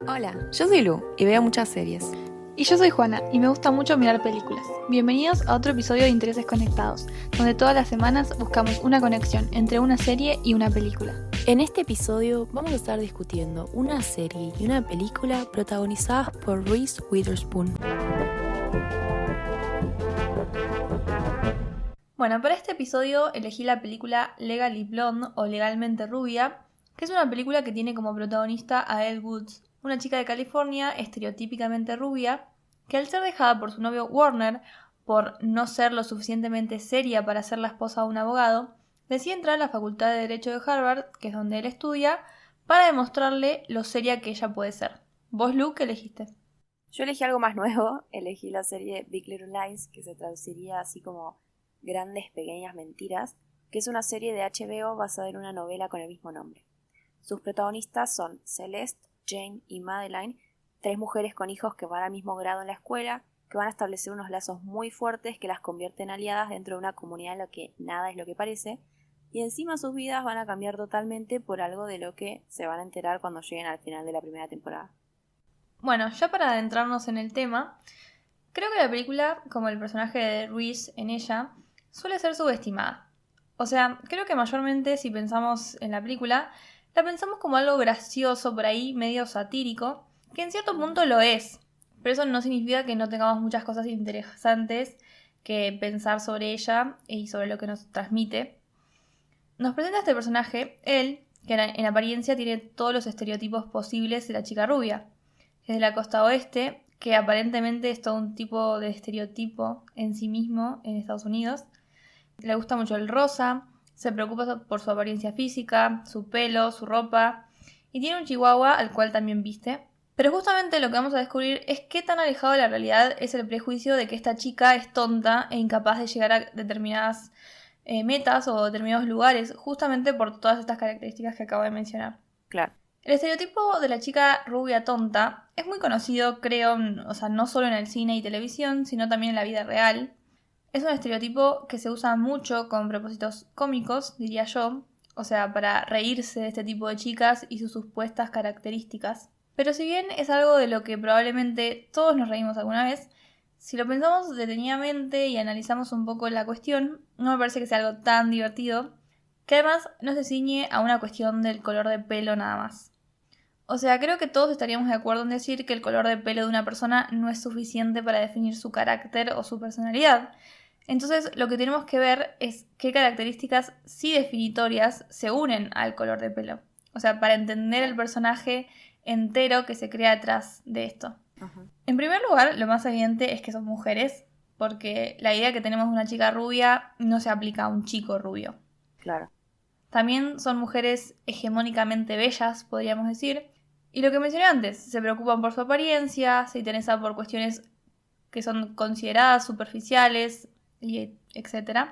Hola, yo soy Lu y veo muchas series. Y yo soy Juana y me gusta mucho mirar películas. Bienvenidos a otro episodio de Intereses Conectados, donde todas las semanas buscamos una conexión entre una serie y una película. En este episodio vamos a estar discutiendo una serie y una película protagonizadas por Reese Witherspoon. Bueno, para este episodio elegí la película Legally Blonde o Legalmente Rubia, que es una película que tiene como protagonista a Elle Woods, una chica de California estereotípicamente rubia, que al ser dejada por su novio Warner por no ser lo suficientemente seria para ser la esposa de un abogado, decide entrar a la Facultad de Derecho de Harvard, que es donde él estudia, para demostrarle lo seria que ella puede ser. ¿Vos, Lu, qué elegiste? Yo elegí algo más nuevo, elegí la serie Big Little Lies, que se traduciría así como Grandes Pequeñas Mentiras, que es una serie de HBO basada en una novela con el mismo nombre. Sus protagonistas son Celeste, Jane y Madeline, tres mujeres con hijos que van al mismo grado en la escuela, que van a establecer unos lazos muy fuertes que las convierten aliadas dentro de una comunidad en la que nada es lo que parece, y encima sus vidas van a cambiar totalmente por algo de lo que se van a enterar cuando lleguen al final de la primera temporada. Bueno, ya para adentrarnos en el tema, creo que la película, como el personaje de Reese en ella, suele ser subestimada. O sea, creo que mayormente si pensamos en la película, la pensamos como algo gracioso por ahí, medio satírico, que en cierto punto lo es, pero eso no significa que no tengamos muchas cosas interesantes que pensar sobre ella y sobre lo que nos transmite. Nos presenta este personaje, él, que en apariencia tiene todos los estereotipos posibles de la chica rubia. Es de la costa oeste, que aparentemente es todo un tipo de estereotipo en sí mismo en Estados Unidos. Le gusta mucho el rosa, se preocupa por su apariencia física, su pelo, su ropa, y tiene un chihuahua al cual también viste. Pero justamente lo que vamos a descubrir es qué tan alejado de la realidad es el prejuicio de que esta chica es tonta e incapaz de llegar a determinadas metas o determinados lugares, justamente por todas estas características que acabo de mencionar. Claro. El estereotipo de la chica rubia tonta es muy conocido, creo, o sea, no solo en el cine y televisión, sino también en la vida real. Es un estereotipo que se usa mucho con propósitos cómicos, diría yo, o sea, para reírse de este tipo de chicas y sus supuestas características. Pero si bien es algo de lo que probablemente todos nos reímos alguna vez, si lo pensamos detenidamente y analizamos un poco la cuestión, no me parece que sea algo tan divertido, que además no se ciñe a una cuestión del color de pelo nada más. O sea, creo que todos estaríamos de acuerdo en decir que el color de pelo de una persona no es suficiente para definir su carácter o su personalidad. Entonces, lo que tenemos que ver es qué características sí definitorias se unen al color de pelo. O sea, para entender el personaje entero que se crea detrás de esto. Uh-huh. En primer lugar, lo más evidente es que son mujeres, porque la idea que tenemos de una chica rubia no se aplica a un chico rubio. Claro. También son mujeres hegemónicamente bellas, podríamos decir. Y lo que mencioné antes, se preocupan por su apariencia, se interesan por cuestiones que son consideradas superficiales, y etc.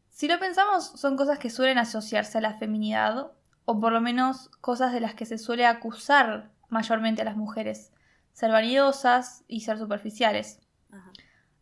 Si lo pensamos, son cosas que suelen asociarse a la feminidad, o por lo menos cosas de las que se suele acusar mayormente a las mujeres, ser vanidosas y ser superficiales. Ajá.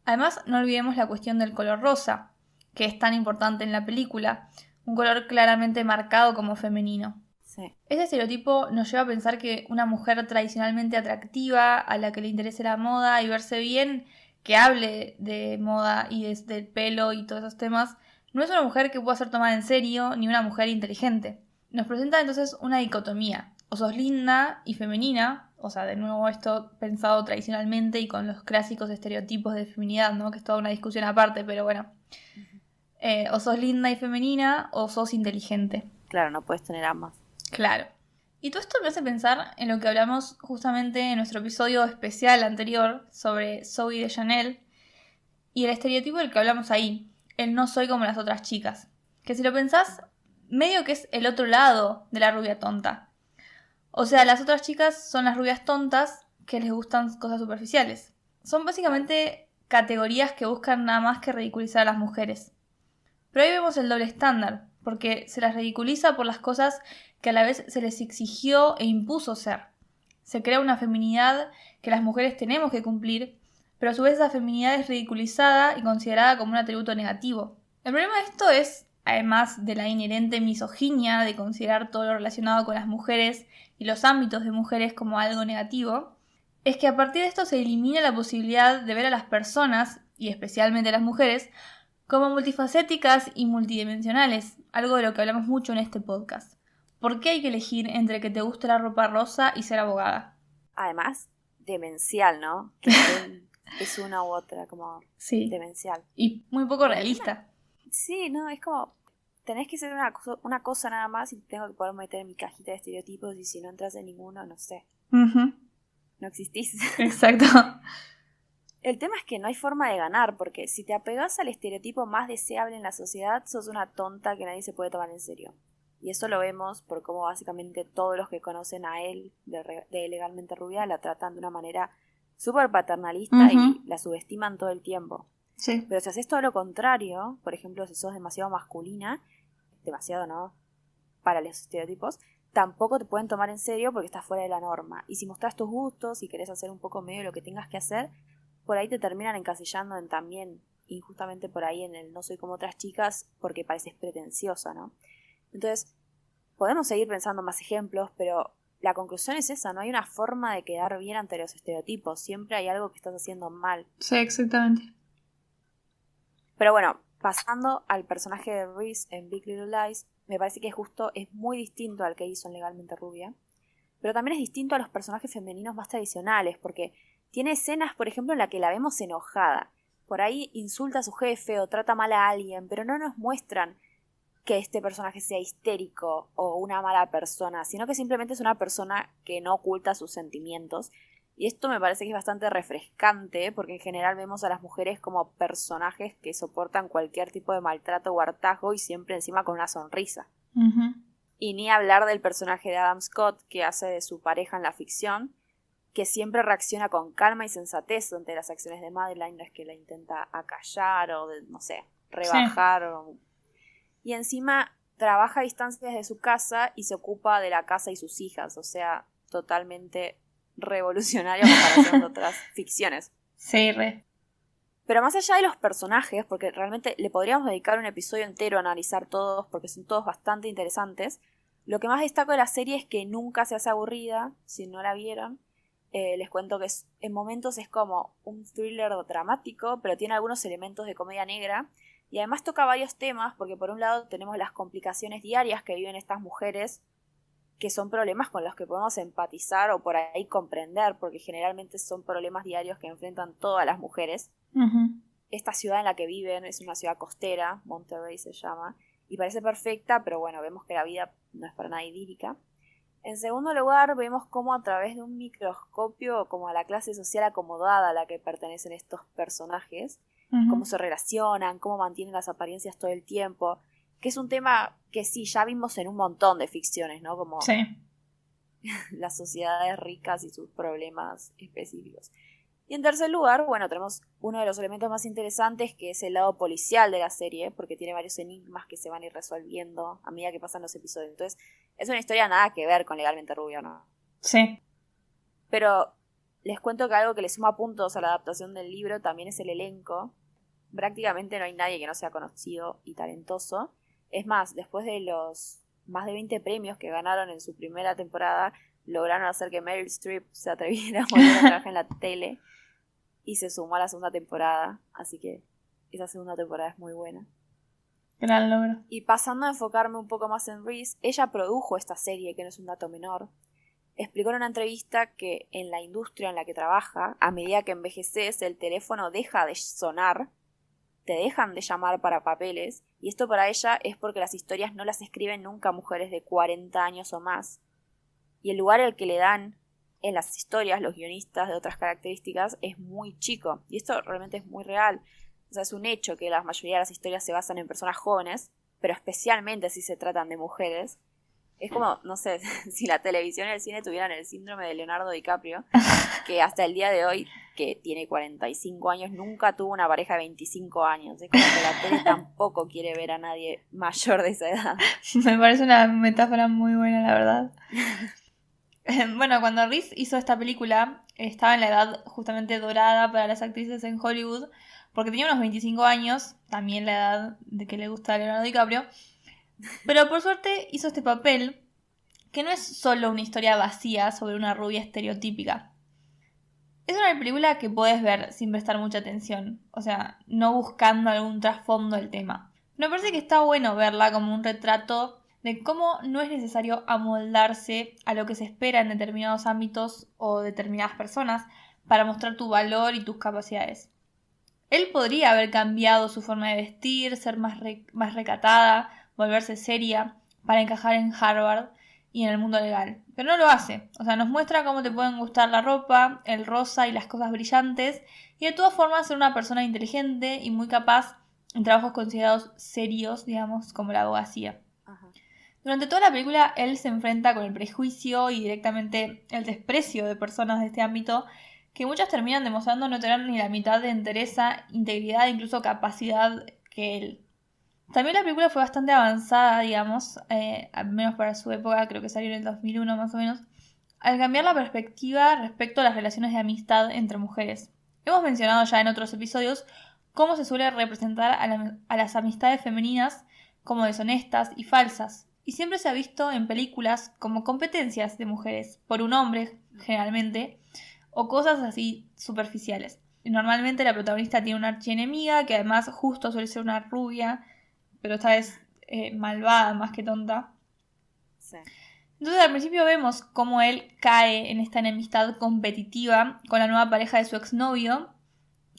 Además, no olvidemos la cuestión del color rosa, que es tan importante en la película, un color claramente marcado como femenino. Sí. Ese estereotipo nos lleva a pensar que una mujer tradicionalmente atractiva, a la que le interese la moda y verse bien, que hable de moda y del pelo y todos esos temas, no es una mujer que pueda ser tomada en serio ni una mujer inteligente. Nos presenta entonces una dicotomía. O sos linda y femenina, o sea, de nuevo esto pensado tradicionalmente y con los clásicos estereotipos de feminidad, ¿no? Que es toda una discusión aparte, pero bueno. O sos linda y femenina o sos inteligente. Claro, no puedes tener ambas. Claro. Y todo esto me hace pensar en lo que hablamos justamente en nuestro episodio especial anterior sobre Zoe de Chanel y el estereotipo del que hablamos ahí, el no soy como las otras chicas. Que si lo pensás, medio que es el otro lado de la rubia tonta. O sea, las otras chicas son las rubias tontas que les gustan cosas superficiales. Son básicamente categorías que buscan nada más que ridiculizar a las mujeres. Pero ahí vemos el doble estándar, porque se las ridiculiza por las cosas que a la vez se les exigió e impuso ser. Se crea una feminidad que las mujeres tenemos que cumplir, pero a su vez esa feminidad es ridiculizada y considerada como un atributo negativo. El problema de esto es, además de la inherente misoginia de considerar todo lo relacionado con las mujeres y los ámbitos de mujeres como algo negativo, es que a partir de esto se elimina la posibilidad de ver a las personas, y especialmente a las mujeres, como multifacéticas y multidimensionales, algo de lo que hablamos mucho en este podcast. ¿Por qué hay que elegir entre que te guste la ropa rosa y ser abogada? Además, demencial, ¿no? Que es una u otra, como Sí. demencial. Y muy poco realista. Sí, no, es como, tenés que ser una cosa nada más y tengo que poder meter en mi cajita de estereotipos y si no entras en ninguno, no sé, Uh-huh. no existís. Exacto. El tema es que no hay forma de ganar, porque si te apegas al estereotipo más deseable en la sociedad, sos una tonta que nadie se puede tomar en serio. Y eso lo vemos por cómo básicamente todos los que conocen a él de Legalmente Rubia la tratan de una manera súper paternalista y la subestiman todo el tiempo. Sí. Pero si haces todo lo contrario, por ejemplo, si sos demasiado masculina, demasiado, ¿no? Para los estereotipos, tampoco te pueden tomar en serio porque estás fuera de la norma. Y si mostrás tus gustos y querés hacer un poco medio lo que tengas que hacer, por ahí te terminan encasillando en también, injustamente por ahí en el no soy como otras chicas, porque pareces pretenciosa, ¿no? Entonces, podemos seguir pensando más ejemplos, pero la conclusión es esa, no hay una forma de quedar bien ante los estereotipos, siempre hay algo que estás haciendo mal. Sí, exactamente. Pero bueno, pasando al personaje de Reese en Big Little Lies, me parece que justo es muy distinto al que hizo en Legalmente Rubia, pero también es distinto a los personajes femeninos más tradicionales, porque tiene escenas, por ejemplo, en las que la vemos enojada. Por ahí insulta a su jefe o trata mal a alguien, pero no nos muestran que este personaje sea histérico o una mala persona, sino que simplemente es una persona que no oculta sus sentimientos. Y esto me parece que es bastante refrescante, porque en general vemos a las mujeres como personajes que soportan cualquier tipo de maltrato o hartazgo y siempre encima con una sonrisa. Uh-huh. Y ni hablar del personaje de Adam Scott, que hace de su pareja en la ficción, que siempre reacciona con calma y sensatez ante las acciones de Madeline, no es que la intenta acallar o, no sé, rebajar. Sí. Y encima trabaja a distancia desde su casa y se ocupa de la casa y sus hijas, o sea, totalmente revolucionario en comparación de otras ficciones. Sí, re. Pero más allá de los personajes, porque realmente le podríamos dedicar un episodio entero a analizar todos, porque son todos bastante interesantes, lo que más destaco de la serie es que nunca se hace aburrida, si no la vieron. Les cuento que en momentos es como un thriller dramático, pero tiene algunos elementos de comedia negra, y además toca varios temas, porque por un lado tenemos las complicaciones diarias que viven estas mujeres, que son problemas con los que podemos empatizar o por ahí comprender, porque generalmente son problemas diarios que enfrentan todas las mujeres. Uh-huh. Esta ciudad en la que viven es una ciudad costera, Monterrey se llama, y parece perfecta, pero bueno, vemos que la vida no es para nada idílica. En segundo lugar, vemos cómo a través de un microscopio, como a la clase social acomodada a la que pertenecen estos personajes, uh-huh, cómo se relacionan, cómo mantienen las apariencias todo el tiempo, que es un tema que sí, ya vimos en un montón de ficciones, ¿no? Como sí, las sociedades ricas y sus problemas específicos. Y en tercer lugar, bueno, tenemos uno de los elementos más interesantes, que es el lado policial de la serie, porque tiene varios enigmas que se van a ir resolviendo a medida que pasan los episodios. Entonces, es una historia nada que ver con Legalmente Rubia, ¿no? Sí. Pero les cuento que algo que le suma puntos a la adaptación del libro también es el elenco. Prácticamente no hay nadie que no sea conocido y talentoso. Es más, después de los más de 20 premios que ganaron en su primera temporada, lograron hacer que Meryl Streep se atreviera a volver a trabajar en la tele y se sumó a la segunda temporada, así que esa segunda temporada es muy buena. Gran logro. Y pasando a enfocarme un poco más en Reese, ella produjo esta serie, que no es un dato menor. Explicó en una entrevista que en la industria en la que trabaja, a medida que envejeces, el teléfono deja de sonar, te dejan de llamar para papeles, y esto para ella es porque las historias no las escriben nunca mujeres de 40 años o más. Y el lugar al que le dan en las historias los guionistas de otras características es muy chico. Y esto realmente es muy real. O sea, es un hecho que la mayoría de las historias se basan en personas jóvenes, pero especialmente si se tratan de mujeres. Es como, no sé, si la televisión y el cine tuvieran el síndrome de Leonardo DiCaprio, que hasta el día de hoy, que tiene 45 años, nunca tuvo una pareja de 25 años. Es como que la tele tampoco quiere ver a nadie mayor de esa edad. Me parece una metáfora muy buena, la verdad. Bueno, cuando Reese hizo esta película, estaba en la edad justamente dorada para las actrices en Hollywood, porque tenía unos 25 años, también la edad de que le gusta a Leonardo DiCaprio, pero por suerte hizo este papel que no es solo una historia vacía sobre una rubia estereotípica. Es una película que podés ver sin prestar mucha atención, o sea, no buscando algún trasfondo del tema. Me parece que está bueno verla como un retrato de cómo no es necesario amoldarse a lo que se espera en determinados ámbitos o determinadas personas para mostrar tu valor y tus capacidades. Él podría haber cambiado su forma de vestir, ser más recatada, volverse seria para encajar en Harvard y en el mundo legal. Pero no lo hace. O sea, nos muestra cómo te pueden gustar la ropa, el rosa y las cosas brillantes, y de todas formas ser una persona inteligente y muy capaz en trabajos considerados serios, digamos, como la abogacía. Ajá. Durante toda la película él se enfrenta con el prejuicio y directamente el desprecio de personas de este ámbito, que muchas terminan demostrando no tener ni la mitad de entereza, integridad e incluso capacidad que él. También la película fue bastante avanzada, digamos, al menos para su época, creo que salió en el 2001 más o menos, al cambiar la perspectiva respecto a las relaciones de amistad entre mujeres. Hemos mencionado ya en otros episodios cómo se suele representar a las amistades femeninas como deshonestas y falsas, y siempre se ha visto en películas como competencias de mujeres por un hombre, generalmente, o cosas así superficiales. Y normalmente la protagonista tiene una archienemiga que además justo suele ser una rubia, pero esta vez malvada más que tonta. Sí. Entonces al principio vemos cómo él cae en esta enemistad competitiva con la nueva pareja de su exnovio,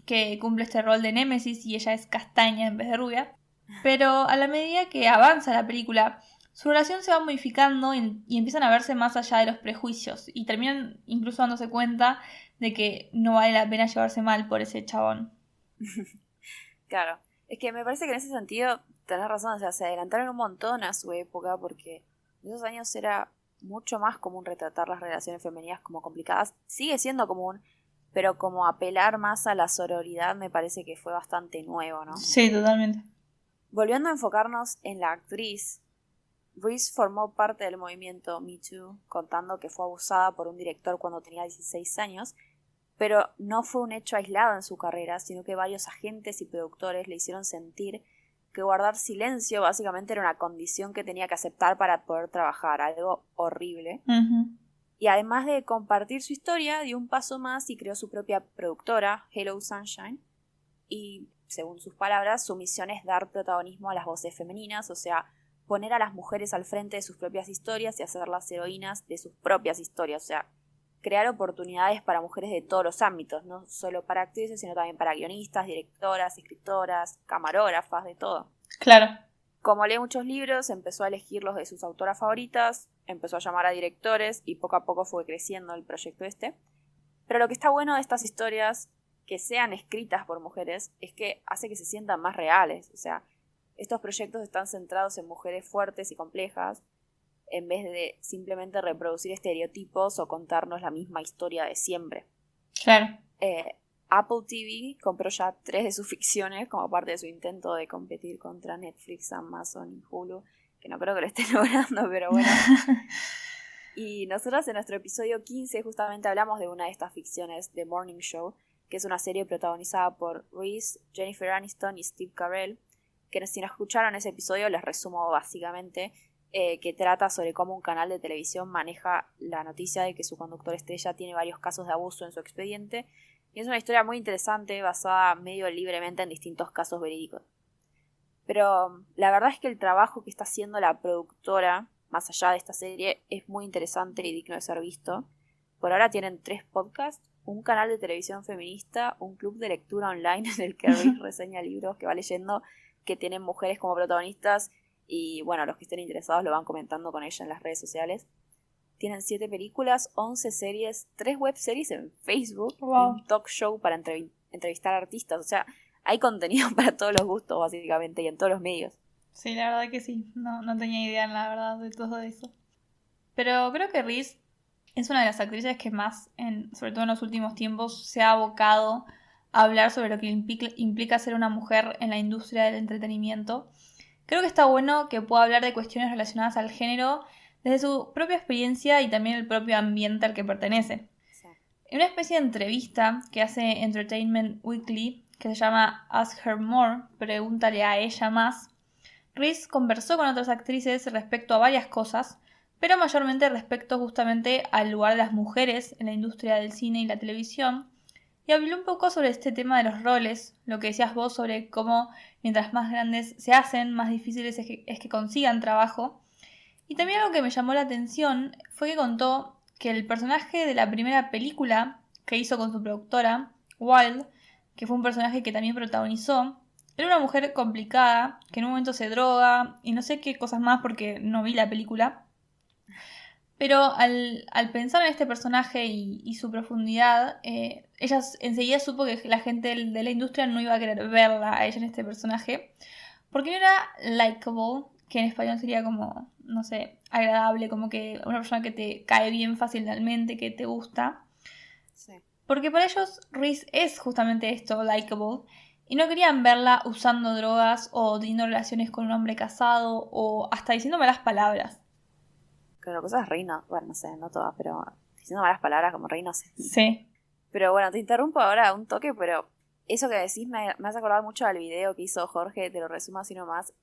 que cumple este rol de némesis y ella es castaña en vez de rubia. Pero a la medida que avanza la película, su relación se va modificando y empiezan a verse más allá de los prejuicios y terminan incluso dándose cuenta de que no vale la pena llevarse mal por ese chabón. Claro, es que me parece que en ese sentido tenés razón, o sea, se adelantaron un montón a su época porque en esos años era mucho más común retratar las relaciones femeninas como complicadas. Sigue siendo común, pero como apelar más a la sororidad me parece que fue bastante nuevo, ¿no? Sí, totalmente. Volviendo a enfocarnos en la actriz, Reese formó parte del movimiento Me Too, contando que fue abusada por un director cuando tenía 16 años, pero no fue un hecho aislado en su carrera, sino que varios agentes y productores le hicieron sentir que guardar silencio básicamente era una condición que tenía que aceptar para poder trabajar, algo horrible. Uh-huh. Y además de compartir su historia, dio un paso más y creó su propia productora, Hello Sunshine, y según sus palabras, su misión es dar protagonismo a las voces femeninas, o sea, poner a las mujeres al frente de sus propias historias y hacerlas heroínas de sus propias historias, o sea, crear oportunidades para mujeres de todos los ámbitos, no solo para actrices, sino también para guionistas, directoras, escritoras, camarógrafas, de todo. Claro. Como lee muchos libros, empezó a elegir los de sus autoras favoritas, empezó a llamar a directores y poco a poco fue creciendo el proyecto este. Pero lo que está bueno de estas historias, que sean escritas por mujeres, es que hace que se sientan más reales, o sea, estos proyectos están centrados en mujeres fuertes y complejas, en vez de simplemente reproducir estereotipos o contarnos la misma historia de siempre. Claro. Apple TV compró ya 3 de sus ficciones como parte de su intento de competir contra Netflix, Amazon y Hulu, que no creo que lo estén logrando, pero bueno. Y nosotros en nuestro episodio 15 justamente hablamos de una de estas ficciones, The Morning Show, que es una serie protagonizada por Reese, Jennifer Aniston y Steve Carell, que si no escucharon ese episodio les resumo básicamente, que trata sobre cómo un canal de televisión maneja la noticia de que su conductor estrella tiene varios casos de abuso en su expediente, y es una historia muy interesante basada medio libremente en distintos casos verídicos. Pero la verdad es que el trabajo que está haciendo la productora, más allá de esta serie, es muy interesante y digno de ser visto. Por ahora tienen 3 podcasts, un canal de televisión feminista, un club de lectura online en el que Reese reseña libros que va leyendo, que tienen mujeres como protagonistas, y bueno, los que estén interesados lo van comentando con ella en las redes sociales. Tienen 7 películas, 11 series, 3 webseries en Facebook, Wow. y un talk show para entrevistar artistas. O sea, hay contenido para todos los gustos básicamente y en todos los medios. Sí, la verdad que sí. No tenía idea, la verdad, de todo eso. Pero creo que Reese es una de las actrices que más, sobre todo en los últimos tiempos, se ha abocado a hablar sobre lo que implica ser una mujer en la industria del entretenimiento. Creo que está bueno que pueda hablar de cuestiones relacionadas al género desde su propia experiencia y también el propio ambiente al que pertenece. Sí. En una especie de entrevista que hace Entertainment Weekly, que se llama Ask Her More, pregúntale a ella más, Reese conversó con otras actrices respecto a varias cosas, pero mayormente respecto justamente al lugar de las mujeres en la industria del cine y la televisión. Y habló un poco sobre este tema de los roles, lo que decías vos sobre cómo mientras más grandes se hacen, más difíciles es que consigan trabajo. Y también algo que me llamó la atención fue que contó que el personaje de la primera película que hizo con su productora, Wild, que fue un personaje que también protagonizó, era una mujer complicada, que en un momento se droga y no sé qué cosas más porque no vi la película. Pero al pensar en este personaje y su profundidad, ella enseguida supo que la gente de la industria no iba a querer verla a ella en este personaje, porque no era likable, que en español sería como, no sé, agradable, como que una persona que te cae bien fácilmente, que te gusta. Sí. Porque para ellos Reese es justamente esto, likable, y no querían verla usando drogas o teniendo relaciones con un hombre casado o hasta diciendo malas palabras. Claro, cosas reino, bueno, no sé, no todas, pero diciendo malas palabras como rey, no sé. Sí. Pero bueno, te interrumpo ahora un toque, pero eso que decís me has acordado mucho al video que hizo Jorge, te lo resumo así nomás,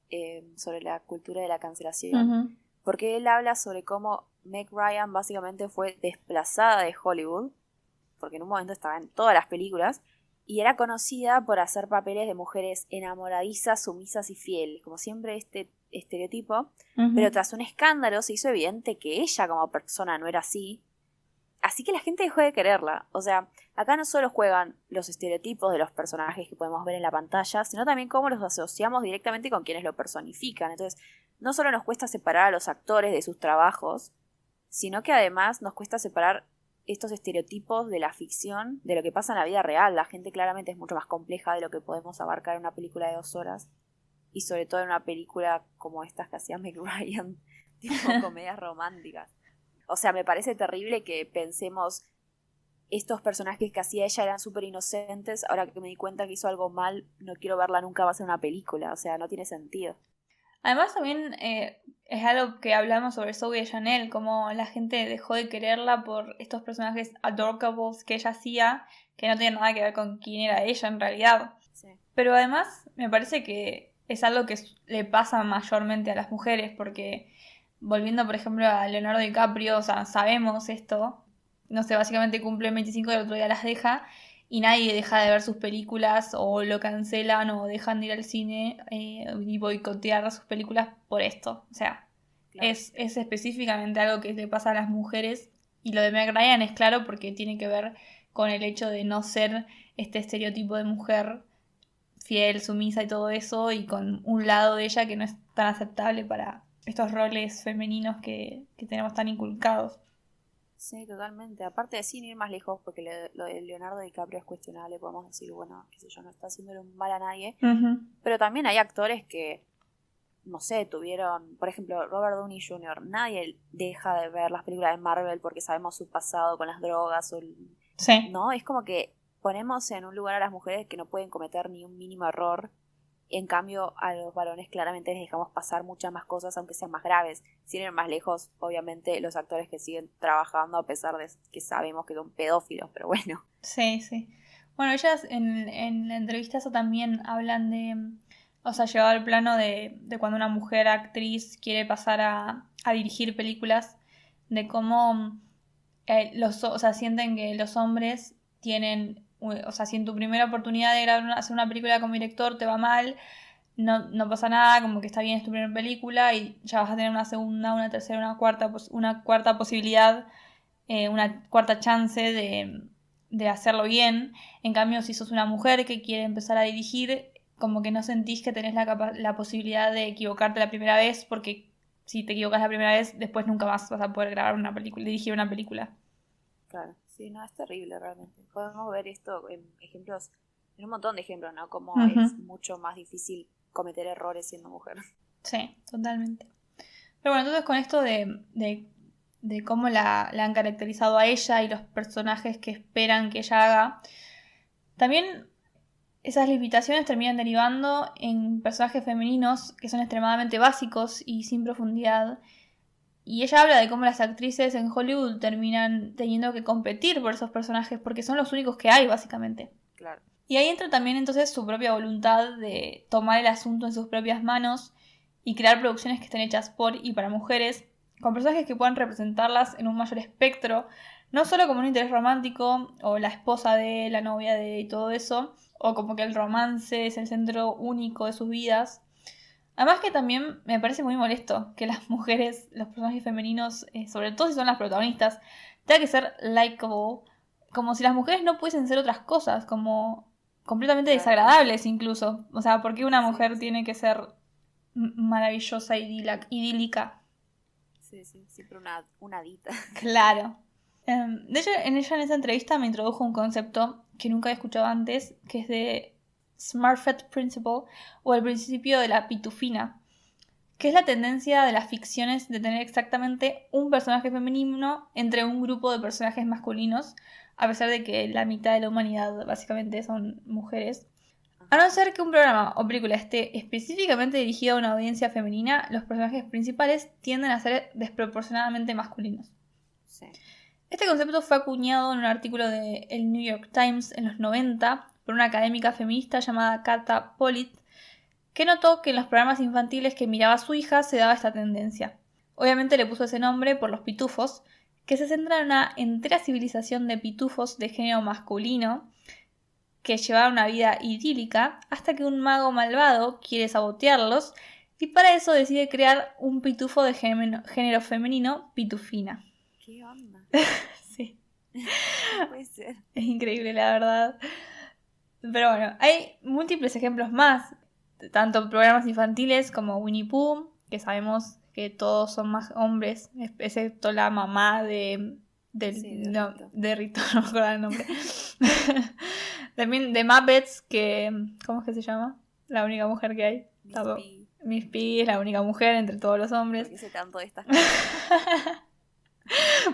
sobre la cultura de la cancelación. Uh-huh. Porque él habla sobre cómo Meg Ryan básicamente fue desplazada de Hollywood, porque en un momento estaba en todas las películas, y era conocida por hacer papeles de mujeres enamoradizas, sumisas y fieles, como siempre este estereotipo, Uh-huh. pero tras un escándalo se hizo evidente que ella como persona no era así, así que la gente dejó de quererla. O sea, acá no solo juegan los estereotipos de los personajes que podemos ver en la pantalla, sino también cómo los asociamos directamente con quienes lo personifican. Entonces, no solo nos cuesta separar a los actores de sus trabajos, sino que además nos cuesta separar estos estereotipos de la ficción de lo que pasa en la vida real. La gente claramente es mucho más compleja de lo que podemos abarcar en una película de 2 horas. Y sobre todo en una película como estas que hacía Meg Ryan, tipo comedias románticas. O sea, me parece terrible que pensemos estos personajes que hacía ella eran súper inocentes. Ahora que me di cuenta que hizo algo mal, no quiero verla nunca más en una película. O sea, no tiene sentido. Además también es algo que hablamos sobre Zoe Chanel, como la gente dejó de quererla por estos personajes adorables que ella hacía, que no tienen nada que ver con quién era ella en realidad. Sí. Pero además me parece que es algo que le pasa mayormente a las mujeres, porque volviendo por ejemplo a Leonardo DiCaprio, o sea, sabemos esto, no sé, básicamente cumple 25 y el otro día las deja, y nadie deja de ver sus películas o lo cancelan o dejan de ir al cine y boicotear sus películas por esto. O sea, Claro. es específicamente algo que le pasa a las mujeres, y lo de Meg Ryan es claro porque tiene que ver con el hecho de no ser este estereotipo de mujer fiel, sumisa y todo eso, y con un lado de ella que no es tan aceptable para estos roles femeninos que tenemos tan inculcados. Sí, totalmente. Aparte de sin ir más lejos, porque lo de Leonardo DiCaprio es cuestionable, podemos decir, bueno, qué sé yo, no está haciéndole un mal a nadie. Uh-huh. Pero también hay actores que, no sé, tuvieron, por ejemplo, Robert Downey Jr. Nadie deja de ver las películas de Marvel porque sabemos su pasado con las drogas o Sí. ¿no? Es como que ponemos en un lugar a las mujeres que no pueden cometer ni un mínimo error. En cambio, a los varones claramente les dejamos pasar muchas más cosas, aunque sean más graves. Sin ir más lejos, obviamente, los actores que siguen trabajando a pesar de que sabemos que son pedófilos, pero bueno. Sí, sí. Bueno, ellas en la entrevista eso también hablan de, o sea, llevado al plano de cuando una mujer actriz quiere pasar a dirigir películas, de cómo o sea, sienten que los hombres tienen, o sea, si en tu primera oportunidad de hacer una película como director te va mal, no pasa nada, como que está bien, es tu primera película y ya vas a tener una segunda, una tercera, una cuarta posibilidad, una cuarta chance de hacerlo bien. En cambio, si sos una mujer que quiere empezar a dirigir, como que no sentís que tenés la posibilidad de equivocarte la primera vez, porque si te equivocas la primera vez, después nunca más vas a poder grabar una película, dirigir una película. Claro, sí, no, es terrible realmente. Podemos ver esto en ejemplos, en un montón de ejemplos, ¿no? Como Uh-huh. es mucho más difícil cometer errores siendo mujer. Sí, totalmente. Pero bueno, entonces con esto de cómo la han caracterizado a ella y los personajes que esperan que ella haga, también esas limitaciones terminan derivando en personajes femeninos que son extremadamente básicos y sin profundidad. Y ella habla de cómo las actrices en Hollywood terminan teniendo que competir por esos personajes porque son los únicos que hay, básicamente. Claro. Y ahí entra también entonces su propia voluntad de tomar el asunto en sus propias manos y crear producciones que estén hechas por y para mujeres, con personajes que puedan representarlas en un mayor espectro, no solo como un interés romántico, o la esposa de, la novia de y todo eso, o como que el romance es el centro único de sus vidas. Además que también me parece muy molesto que las mujeres, los personajes femeninos, sobre todo si son las protagonistas, tengan que ser likeable, como si las mujeres no pudiesen ser otras cosas, como completamente desagradables incluso. O sea, ¿por qué una mujer tiene que ser maravillosa, idílica? Sí, siempre una hadita. Claro. De hecho, en esa entrevista me introdujo un concepto que nunca había escuchado antes, que es de Smurfett Principle, o el principio de la pitufina, que es la tendencia de las ficciones de tener exactamente un personaje femenino entre un grupo de personajes masculinos, a pesar de que la mitad de la humanidad básicamente son mujeres. A no ser que un programa o película esté específicamente dirigido a una audiencia femenina, los personajes principales tienden a ser desproporcionadamente masculinos. Sí. Este concepto fue acuñado en un artículo de el New York Times en los 90 por una académica feminista llamada Kata Pollitt, que notó que en los programas infantiles que miraba su hija se daba esta tendencia. Obviamente le puso ese nombre por los pitufos, que se centra en una entera civilización de pitufos de género masculino que llevaban una vida idílica hasta que un mago malvado quiere sabotearlos y para eso decide crear un pitufo de género femenino, Pitufina. ¿Qué onda? Sí. No puede ser. Es increíble, la verdad. Pero bueno, hay múltiples ejemplos más, tanto programas infantiles como Winnie Pooh, que sabemos que todos son más hombres, excepto la mamá de Rito, no me acuerdo el nombre. También de Muppets, que ¿cómo es que se llama? La única mujer que hay. Miss Piggy es la única mujer entre todos los hombres. ¿Por qué sé tanto de estas cosas?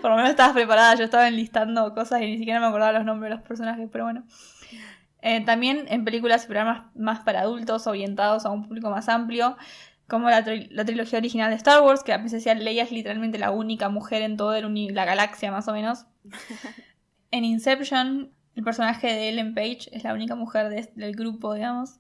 Por lo menos estabas preparada, yo estaba enlistando cosas y ni siquiera me acordaba los nombres de los personajes, pero bueno. También en películas y programas más para adultos, orientados a un público más amplio, como la trilogía original de Star Wars, que la princesa Leia es literalmente la única mujer en toda la galaxia, más o menos. En Inception, el personaje de Ellen Page es la única mujer del grupo, digamos.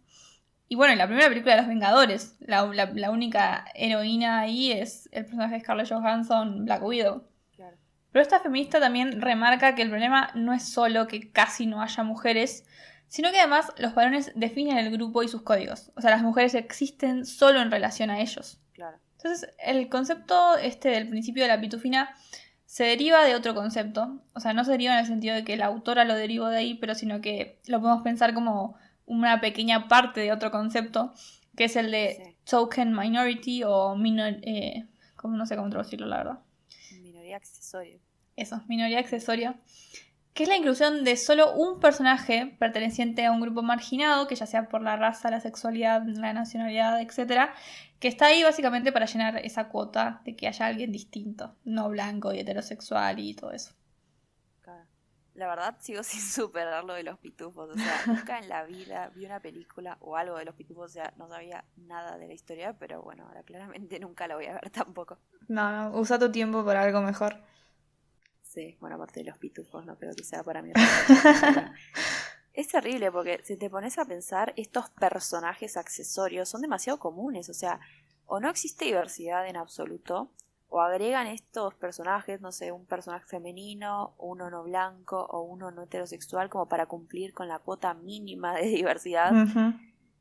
Y bueno, en la primera película de Los Vengadores, la única heroína ahí es el personaje de Scarlett Johansson, Black Widow. Claro. Pero esta feminista también remarca que el problema no es solo que casi no haya mujeres, sino que además los varones definen el grupo y sus códigos. O sea, las mujeres existen solo en relación a ellos. Claro. Entonces, el concepto del principio de la pitufina se deriva de otro concepto. O sea, no se deriva en el sentido de que la autora lo derivó de ahí, pero sino que lo podemos pensar como una pequeña parte de otro concepto, que es el de token minority o no sé cómo traducirlo, la verdad. Minoría accesoria. Eso, minoría accesoria. Que es la inclusión de solo un personaje perteneciente a un grupo marginado, que ya sea por la raza, la sexualidad, la nacionalidad, etc., que está ahí básicamente para llenar esa cuota de que haya alguien distinto, no blanco y heterosexual y todo eso. Claro. La verdad sigo sin superar lo de los pitufos, o sea, nunca en la vida vi una película o algo de los pitufos, o sea, no sabía nada de la historia, pero bueno, ahora claramente nunca la voy a ver tampoco. No, usa tu tiempo para algo mejor. Sí, bueno, aparte de los pitufos, no creo que sea para mí. Es terrible porque si te pones a pensar, estos personajes accesorios son demasiado comunes, o sea, o no existe diversidad en absoluto, o agregan estos personajes, no sé, un personaje femenino, uno no blanco o uno no heterosexual como para cumplir con la cuota mínima de diversidad. Uh-huh.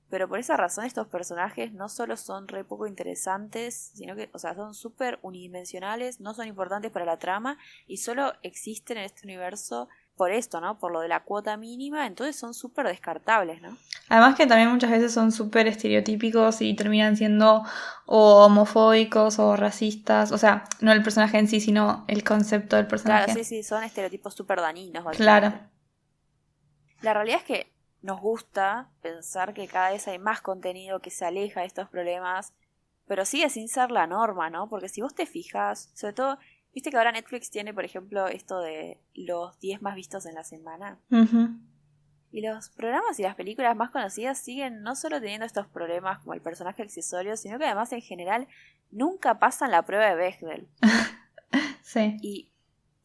Pero por esa razón estos personajes no solo son re poco interesantes, sino que, o sea, son súper unidimensionales, no son importantes para la trama y solo existen en este universo por esto, ¿no? Por lo de la cuota mínima, entonces son súper descartables, ¿no? Además que también muchas veces son súper estereotípicos y terminan siendo o homofóbicos o racistas, o sea, no el personaje en sí, sino el concepto del personaje. Claro, sí, son estereotipos súper dañinos, básicamente. Claro. La realidad es que nos gusta pensar que cada vez hay más contenido que se aleja de estos problemas, pero sigue sin ser la norma, ¿no? Porque si vos te fijas, sobre todo, viste que ahora Netflix tiene, por ejemplo, esto de los 10 más vistos en la semana. Uh-huh. Y los programas y las películas más conocidas siguen no solo teniendo estos problemas como el personaje accesorio, sino que además en general nunca pasan la prueba de Bechdel. Sí. Y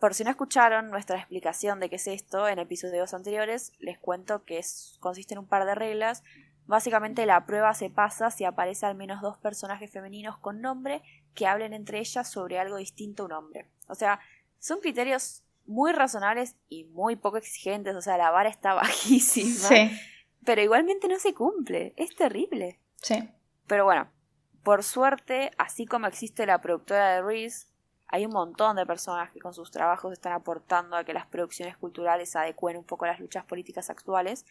por si no escucharon nuestra explicación de qué es esto en episodios anteriores, les cuento que consiste en un par de reglas. Básicamente la prueba se pasa si aparece al menos 2 personajes femeninos con nombre que hablen entre ellas sobre algo distinto a un hombre. O sea, son criterios muy razonables y muy poco exigentes, o sea, la vara está bajísima. Sí. Pero igualmente no se cumple, es terrible. Sí. Pero bueno, por suerte, así como existe la productora de Reese, hay un montón de personas que con sus trabajos están aportando a que las producciones culturales adecúen un poco a las luchas políticas actuales,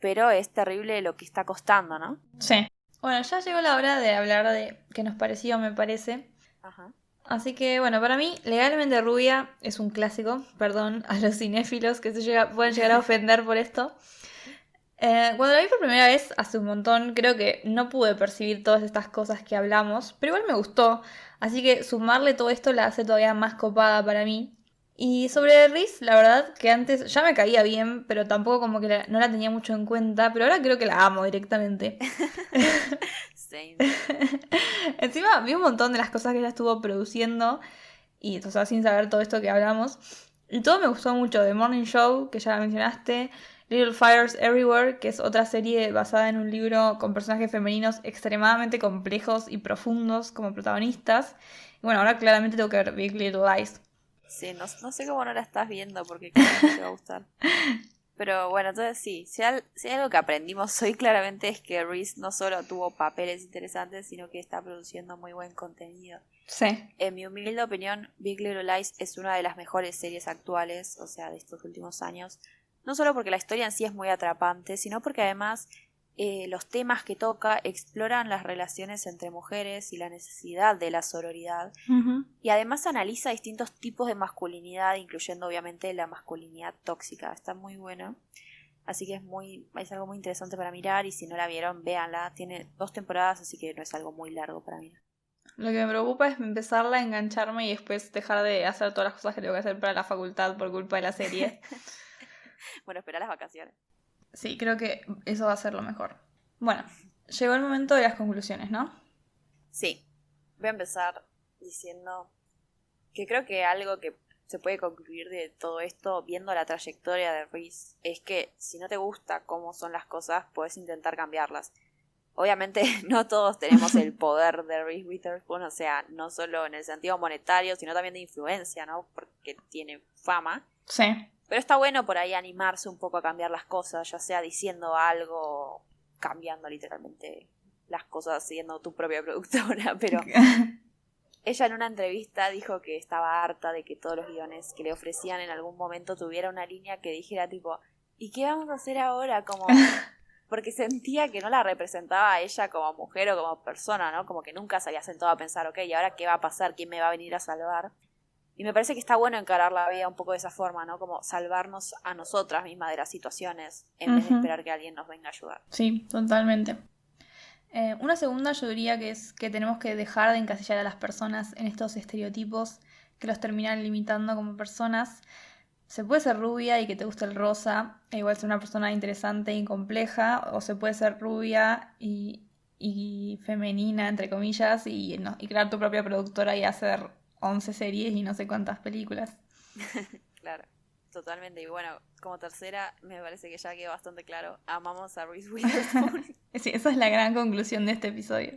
pero es terrible lo que está costando, ¿no? Sí. Bueno, ya llegó la hora de hablar de qué nos pareció, me parece. Ajá. Así que, bueno, para mí, Legalmente Rubia es un clásico. Perdón a los cinéfilos que pueden llegar a ofender por esto. Cuando la vi por primera vez, hace un montón, creo que no pude percibir todas estas cosas que hablamos, pero igual me gustó. Así que sumarle todo esto la hace todavía más copada para mí. Y sobre Reese, la verdad que antes ya me caía bien, pero tampoco como que no la tenía mucho en cuenta, pero ahora creo que la amo directamente. Same. Encima vi un montón de las cosas que ella estuvo produciendo, y o sea, sin saber todo esto que hablamos. Y todo me gustó mucho. The Morning Show, que ya la mencionaste, Little Fires Everywhere, que es otra serie basada en un libro con personajes femeninos extremadamente complejos y profundos como protagonistas. Y bueno, ahora claramente tengo que ver Big Little Lies. Sí, no sé cómo no la estás viendo porque creo que no te va a gustar. Pero bueno, entonces sí, si hay algo que aprendimos hoy claramente es que Reese no solo tuvo papeles interesantes, sino que está produciendo muy buen contenido. Sí. En mi humilde opinión, Big Little Lies es una de las mejores series actuales, o sea, de estos últimos años. No solo porque la historia en sí es muy atrapante, sino porque además los temas que toca exploran las relaciones entre mujeres y la necesidad de la sororidad. Uh-huh. Y además analiza distintos tipos de masculinidad, incluyendo obviamente la masculinidad tóxica. Está muy buena. Así que es algo muy interesante para mirar, y si no la vieron, véanla. Tiene 2 temporadas, así que no es algo muy largo para mirar. Lo que me preocupa es empezarla, engancharme y después dejar de hacer todas las cosas que tengo que hacer para la facultad por culpa de la serie. Bueno, espera las vacaciones. Sí, creo que eso va a ser lo mejor. Bueno, llegó el momento de las conclusiones, ¿no? Sí, voy a empezar diciendo que creo que algo que se puede concluir de todo esto, viendo la trayectoria de Reese, es que si no te gusta cómo son las cosas, puedes intentar cambiarlas. Obviamente no todos tenemos el poder de Reese Witherspoon, o sea, no solo en el sentido monetario, sino también de influencia, ¿no? Porque tiene fama. Sí. Pero está bueno por ahí animarse un poco a cambiar las cosas, ya sea diciendo algo, cambiando literalmente las cosas, siendo tu propia productora. Pero ella en una entrevista dijo que estaba harta de que todos los guiones que le ofrecían en algún momento tuviera una línea que dijera tipo, ¿y qué vamos a hacer ahora? Como, porque sentía que no la representaba a ella como mujer o como persona, ¿no? Como que nunca se había sentado a pensar, ok, ¿y ahora qué va a pasar? ¿Quién me va a venir a salvar? Y me parece que está bueno encarar la vida un poco de esa forma, ¿no? Como salvarnos a nosotras mismas de las situaciones en vez de esperar que alguien nos venga a ayudar. Sí, totalmente. Una segunda yo diría que es que tenemos que dejar de encasillar a las personas en estos estereotipos que los terminan limitando como personas. Se puede ser rubia y que te guste el rosa, e igual ser una persona interesante y compleja, o se puede ser rubia y femenina, entre comillas, y crear tu propia productora y hacer 11 series y no sé cuántas películas. Claro, totalmente. Y bueno, como tercera, me parece que ya quedó bastante claro. Amamos a Reese Witherspoon. Sí, esa es la gran conclusión de este episodio.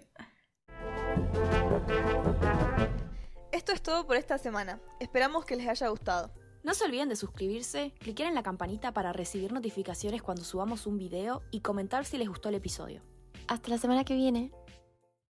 Esto es todo por esta semana. Esperamos que les haya gustado. No se olviden de suscribirse, clicar en la campanita para recibir notificaciones cuando subamos un video y comentar si les gustó el episodio. Hasta la semana que viene.